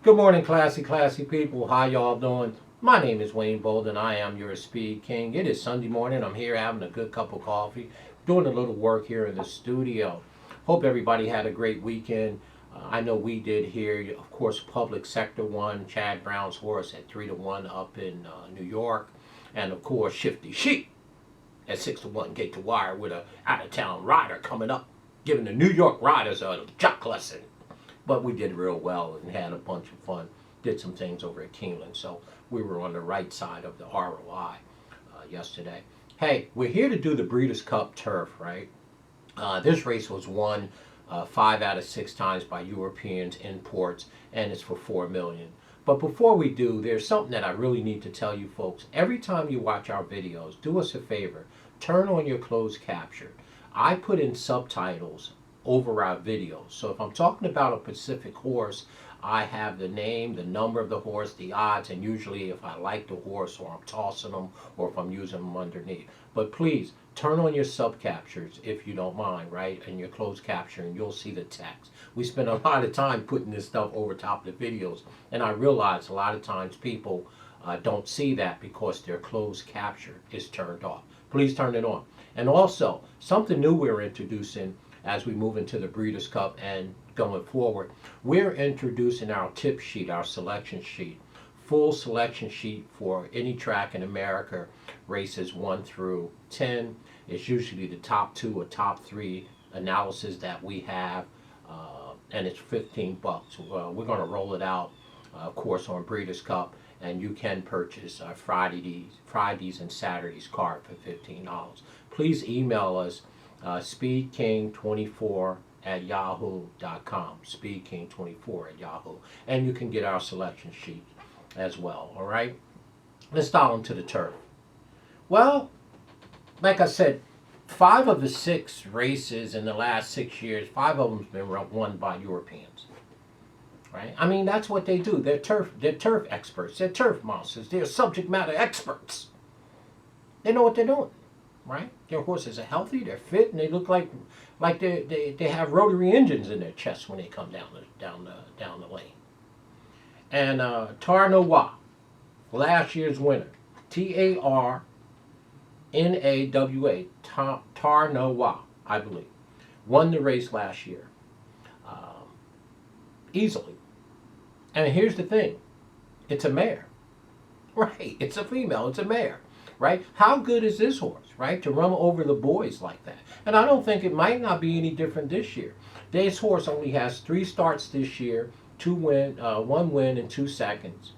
Good morning, classy people. How y'all doing? My name is Wayne Bolden. I am your Speed King. It is Sunday morning. I'm here having a good cup of coffee, doing a little work here in the studio. Hope everybody had a great weekend. I know we did here. Of course, Public Sector won. Chad Brown's horse at 3-1 up in New York, and of course, Shifty Sheep at 6-1 Gate to Wire with a out-of-town rider coming up, giving the New York riders a jock lesson. But we did real well and had a bunch of fun. Did some things over at Keeneland, so we were on the right side of the ROI yesterday. Hey, we're here to do the Breeders' Cup Turf, right? This race was won 5 out of 6 times by Europeans, imports, and it's for $4 million. But before we do, there's something that I really need to tell you folks. Every time you watch our videos, do us a favor. Turn on your closed caption. I put in subtitles over our videos. So if I'm talking about a specific horse, I have the name, the number of the horse, the odds, and usually if I like the horse or I'm tossing them or if I'm using them underneath. But please turn on your sub captures if you don't mind, right? And your closed capture, and you'll see the text. We spend a lot of time putting this stuff over top of the videos, and I realize a lot of times people don't see that because their closed capture is turned off. Please turn it on. And also, something new we're introducing as we move into the Breeders' Cup and going forward, we're introducing our tip sheet, our selection sheet, full selection sheet for any track in America, races 1 through 10. It's usually the top 2 or top 3 analysis that we have, and it's $15. We're going to roll it out, of course, on Breeders' Cup, and you can purchase Fridays and Saturdays card for $15. Please email us SpeedKing24 at yahoo.com, SpeedKing24 at yahoo, and you can get our selection sheet as well. All right, let's dial into the turf. Well, like I said, 5 of the 6 races in the last 6 years, 5 of them's been won by Europeans. Right? I mean, that's what they do. They're turf experts. They're turf monsters. They're subject matter experts. They know what they're doing. Right? Their horses are healthy, they're fit, and they look like they have rotary engines in their chest when they come down the lane. And Tarnawa, last year's winner, Tarnawa, Tarnawa, I believe, won the race last year easily. And here's the thing, it's a mare, right? It's a female, it's a mare. Right? How good is this horse, right, to run over the boys like that? And I don't think it might not be any different this year. This horse only has 3 starts this year, 1 win and 2 seconds.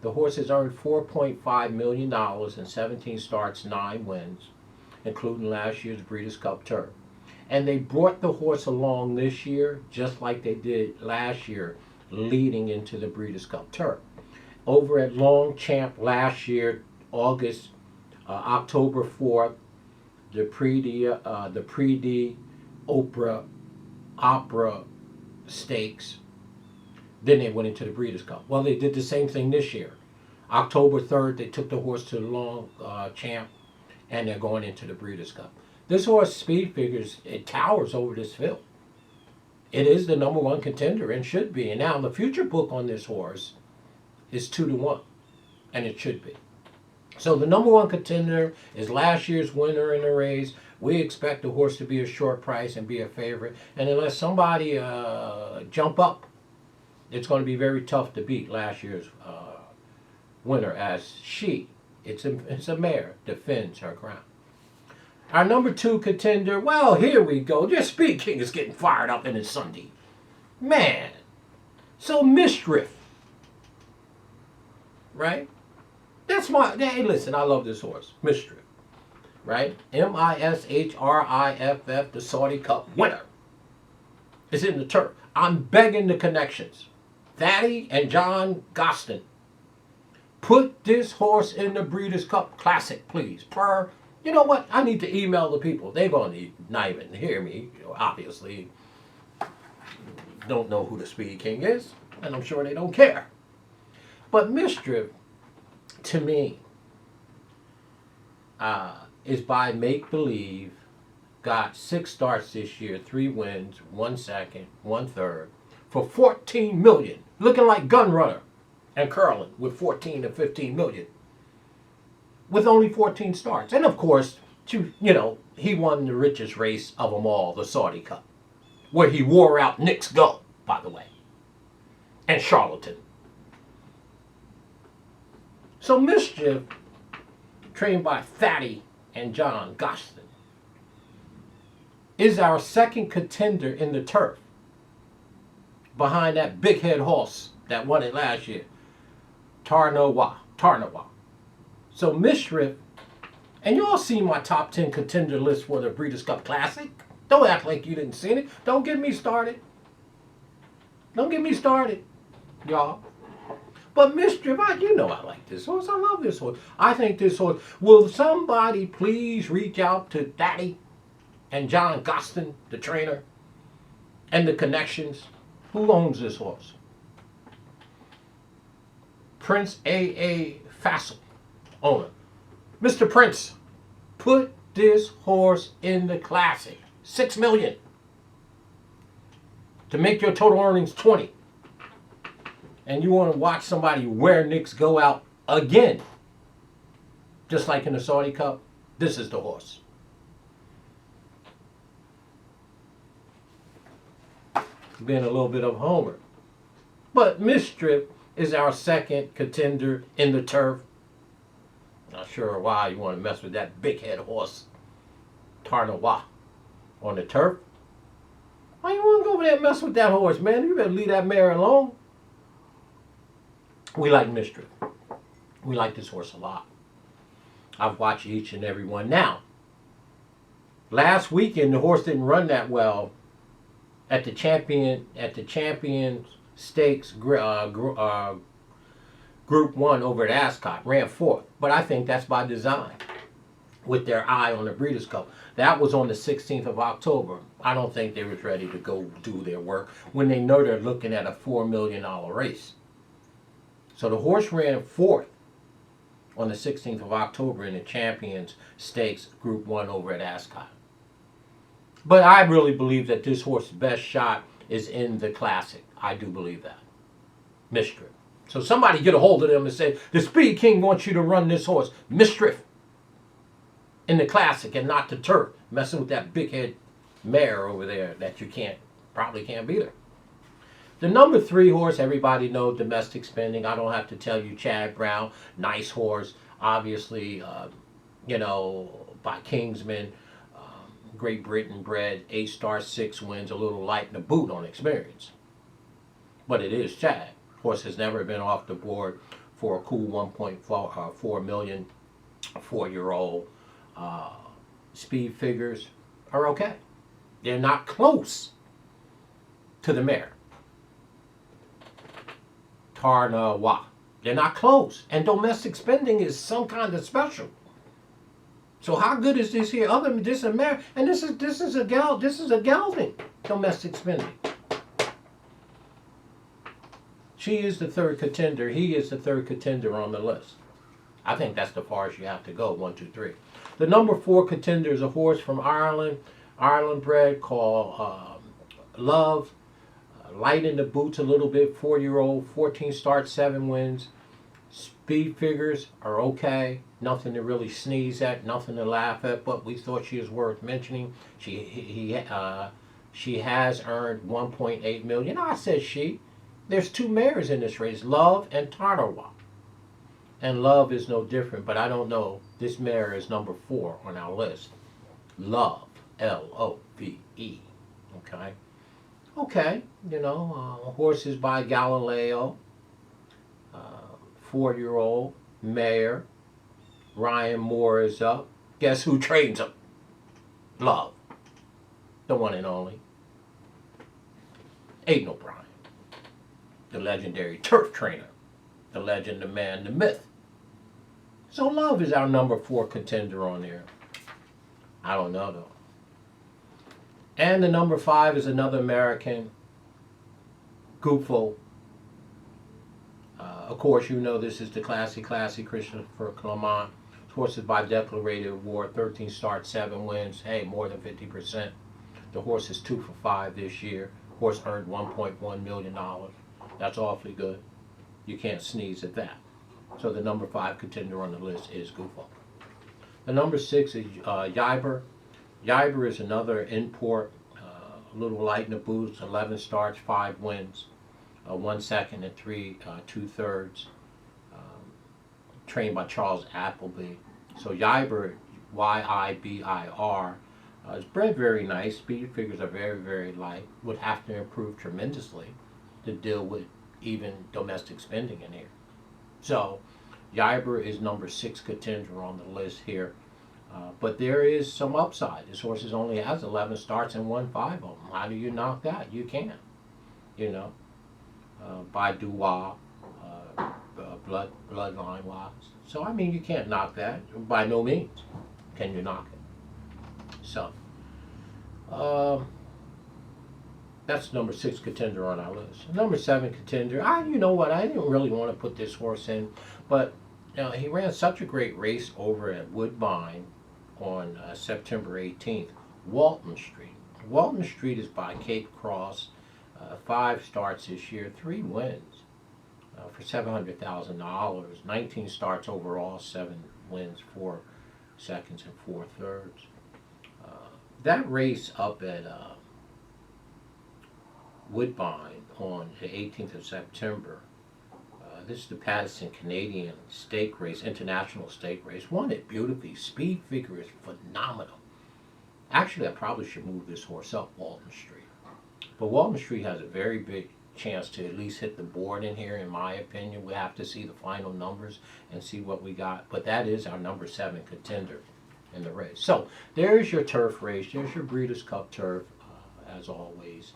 The horse has earned $4.5 million in 17 starts, 9 wins, including last year's Breeders' Cup Turf. And they brought the horse along this year just like they did last year, leading into the Breeders' Cup Turf. Over at Longchamp last year, October 4th, the Prix Opera Stakes. Then they went into the Breeders' Cup. Well, they did the same thing this year. October 3rd, they took the horse to the Longchamp, and they're going into the Breeders' Cup. This horse speed figures, it towers over this field. It is the #1 contender and should be. And now the future book on this horse is 2-1, and it should be. So the #1 contender is last year's winner in the race. We expect the horse to be a short price and be a favorite. And unless somebody jump up, it's going to be very tough to beat last year's winner, as it's a mare, defends her crown. Our #2 contender, well, here we go. Just SpeedKing is getting fired up in his Sunday. Man, so Mischief, right? Hey, listen, I love this horse, Mischief, right? Mishrriff, the Saudi Cup winner, is in the turf. I'm begging the connections, Thaddy and John Gostin, put this horse in the Breeders' Cup Classic, please. You know what? I need to email the people. They're going to not even hear me, obviously. Don't know who the SpeedKing is, and I'm sure they don't care. But Mischief, to me, is by make-believe. Got 6 starts this year, 3 wins, 1 second, 1 third, for 14 million, looking like Gun Runner and curling with 14 to 15 million, with only 14 starts. And of course, he won the richest race of them all, the Saudi Cup, where he wore out Nick's Go, by the way, and Charlatan. So Mischief, trained by Thaddy and John Gostin, is our second contender in the turf, behind that big head horse that won it last year, Tarnawa. So Mischief, and you all see my top 10 contender list for the Breeders' Cup Classic. Don't act like you didn't see it. Don't get me started. Don't get me started, y'all. But Mischief, I like this horse. I love this horse. I think this horse, will somebody please reach out to Daddy and John Gostin, the trainer, and the connections? Who owns this horse? Prince A.A. Fassel, owner. Mr. Prince, put this horse in the Classic. $6 million. To make your total earnings 20. And you want to watch somebody wear Nick's Go out again, just like in the Saudi Cup, this is the horse. Being a little bit of a homer. But Mischief is our second contender in the turf. Not sure why you want to mess with that big head horse, Tarnawa, on the turf. Why you want to go over there and mess with that horse, man? You better leave that mare alone. We like Mischief. We like this horse a lot. I've watched each and every one. Now, last weekend the horse didn't run that well at the Champion Stakes Group 1 over at Ascot. Ran 4th, but I think that's by design, with their eye on the Breeders' Cup. That was on the 16th of October. I don't think they was ready to go do their work when they know they're looking at a $4 million race. So the horse ran 4th on the 16th of October in the Champions Stakes Group 1 over at Ascot. But I really believe that this horse's best shot is in the Classic. I do believe that. Mischief. So somebody get a hold of them and say, the SpeedKing wants you to run this horse, Mischief, in the Classic and not the turf, messing with that big head mare over there that you probably can't beat her. The number 3 horse, everybody knows, domestic spending. I don't have to tell you, Chad Brown, nice horse, obviously, by Kingsman, Great Britain bred, 8-star, 6 wins, a little light in the boot on experience. But it is Chad. Horse has never been off the board for a cool 1.4 million, 4-year-old. Speed figures are okay. They're not close to the mare, Tarnawa. They're not close. And domestic spending is some kind of special. So how good is this here? Other than this a mare, and this is a gelding domestic spending. She is the third contender. He is the third contender on the list. I think that's the farthest you have to go. 1, 2, 3. The number 4 contender is a horse from Ireland, bred, called Love. Light in the boots a little bit. 4-year-old, 14 starts, 7 wins. Speed figures are okay. Nothing to really sneeze at, nothing to laugh at, but we thought she was worth mentioning. She has earned 1.8 million. I said she. There's 2 mares in this race, Love and Tarnawa. And Love is no different, but I don't know. This mare is number 4 on our list. Love, L-O-V-E. Okay. Okay, horses by Galileo, 4-year-old mare. Ryan Moore is up. Guess who trains him? Love. The one and only. Aidan O'Brien. The legendary turf trainer. The legend, the man, the myth. So Love is our number 4 contender on there. I don't know, though. And the number 5 is another American, Gupfo. Of course, this is the classy Christopher Clement. Horses by Declarated Award, 13 starts, 7 wins. Hey, more than 50%. The horse is 2 for 5 this year. Horse earned $1.1 million. That's awfully good. You can't sneeze at that. So the number 5 contender on the list is Goofo. The number 6 is Yiber. Yiber is another import, a little light in the boots, 11 starts, 5 wins, 1 second and 3 2/3. Trained by Charles Appleby. So Yiber, Yibir, is bred very nice. Speed figures are very, very light. Would have to improve tremendously to deal with even domestic spending in here. So Yiber is number 6 contender on the list here. But there is some upside. This horse only has 11 starts and won 5 of them. How do you knock that? You can't. You know, by Duwa, bloodline wise. So I mean, you can't knock that. By no means can you knock it. So that's number 6 contender on our list. Number 7 contender. You know what? I didn't really want to put this horse in, but he ran such a great race over at Woodbine on September 18th. Walton Street. Walton Street is by Cape Cross. 5 starts this year, 3 wins. For $700,000, 19 starts overall, 7 wins, 4 seconds, and 4/3. That race up at Woodbine on the 18th of September, this is the Patterson Canadian stake race, international stake race. Won it beautifully. Speed figure is phenomenal. Actually, I probably should move this horse up Walton Street. But Walton Street has a very big chance to at least hit the board in here, in my opinion. We have to see the final numbers and see what we got. But that is our number 7 contender in the race. So there's your turf race. There's your Breeders' Cup turf, as always.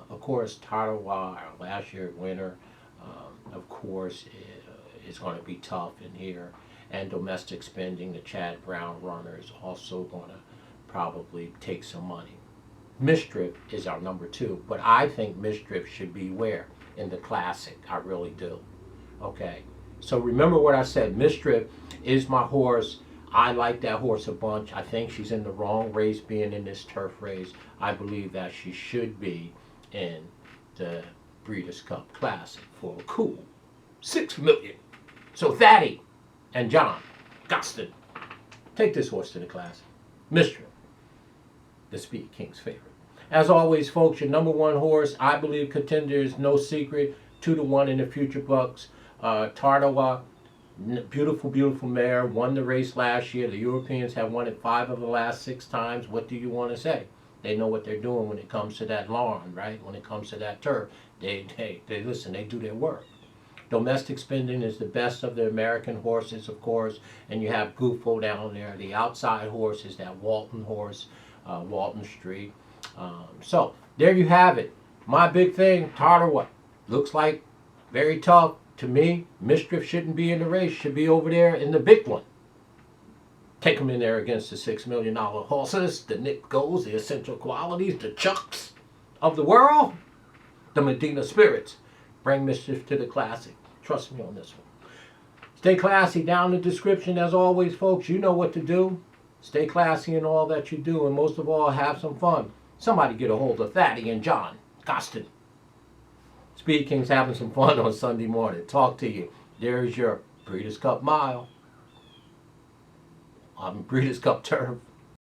Of course, Tarawa, our last year winner, of course, is going to be tough in here. And domestic spending, the Chad Brown runner, is also going to probably take some money. Misdrift is our number 2, but I think Misdrift should be where? In the Classic. I really do. Okay, so remember what I said. Misdrift is my horse. I like that horse a bunch. I think she's in the wrong race being in this turf race. I believe that she should be in the Breeders' Cup Classic for a cool $6 million. So Thaddy and John Gostin, take this horse to the Classic. Misdrift, the SpeedKing's favorite. As always, folks, your number 1 horse, I believe Contender is no secret. 2-1 in the Future Bucks. Tartawa, beautiful, beautiful mare. Won the race last year. The Europeans have won it 5 of the last 6 times. What do you want to say? They know what they're doing when it comes to that lawn, right? When it comes to that turf. They listen, they do their work. Domestic spending is the best of the American horses, of course. And you have Goofo down there. The outside horse is that Walton horse. Walton Street. So there you have it. My big thing, Tartawa, looks like very tough to me. Misdrift shouldn't be in the race. Should be over there in the big one. Take them in there against the $6 million horses, the Nick Goals, the Essential Qualities, the Chucks of the world, the Medina Spirits. Bring Misdrift to the Classic. Trust me on this one. Stay classy. Down in the description, as always, folks. You know what to do. Stay classy in all that you do, and most of all, have some fun. Somebody get a hold of Thaddy and John Gostin. SpeedKing's having some fun on Sunday morning. Talk to you. There's your Breeders' Cup Mile. Breeders' Cup Turf.